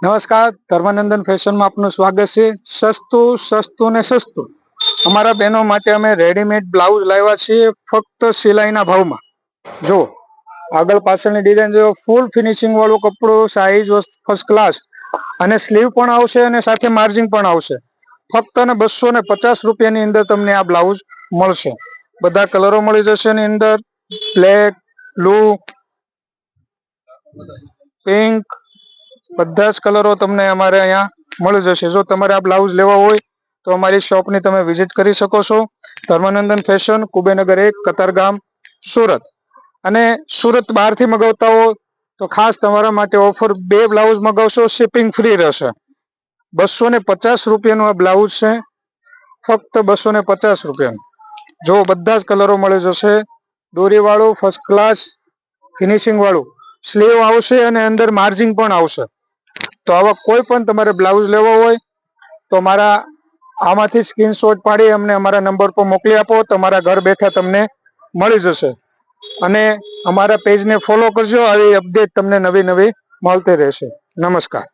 નમસ્કાર, ધર્માનંદન ફેશનમાં આપનું સ્વાગત છે। સસ્તું ને સસ્તું અમારા બહેનો માટે અમે રેડીમેડ બ્લાઉઝ લાવ્યા છીએ ફક્ત સિલાઈના ભાવમાં। જો આગળ પાછળની ડિઝાઇન જો ફૂલ ફિનિશિંગ વાળું કપડું, સાઈઝ ફર્સ્ટ ક્લાસ અને સ્લીવ પણ આવશે અને સાથે માર્જિંગ પણ આવશે। ફક્ત ને 250 રૂપિયાની અંદર તમને આ બ્લાઉઝ મળશે। બધા કલરો મળી જશે એની અંદર, બ્લેક, બ્લુ, પિંક, બધા જ કલરો તમને અમારે અહીંયા મળી જશે। જો તમારે આ બ્લાઉઝ લેવા હોય તો અમારી શોપની તમે વિઝિટ કરી શકો છો। ધર્માનંદન ફેશન, કુબેરનગર 1, કતારગામ, સુરત। અને સુરત બહારથી મગાવતા હો તો ખાસ તમારા માટે ઓફર, 2 બ્લાઉઝ મગાવશો શિપિંગ ફ્રી રહેશે। 250 રૂપિયાનું આ બ્લાઉઝ છે, ફક્ત 250 રૂપિયાનું। જો બધા જ કલરો મળી જશે, દોરી વાળું ફર્સ્ટ ક્લાસ ફિનિશિંગ વાળું સ્લીવ આવશે અને અંદર માર્જિંગ પણ આવશે। તો આવા કોઈ પણ તમારે બ્લાઉઝ લેવો હોય તો મારા આમાંથી સ્ક્રીનશોટ પાડી અમને અમારા નંબર પર મોકલી આપો। તમારા ઘર બેઠા તમને મળી જશે। અને અમારા પેજને ફોલો કરજો, આવી અપડેટ તમને નવી મળતી રહેશે। નમસ્કાર।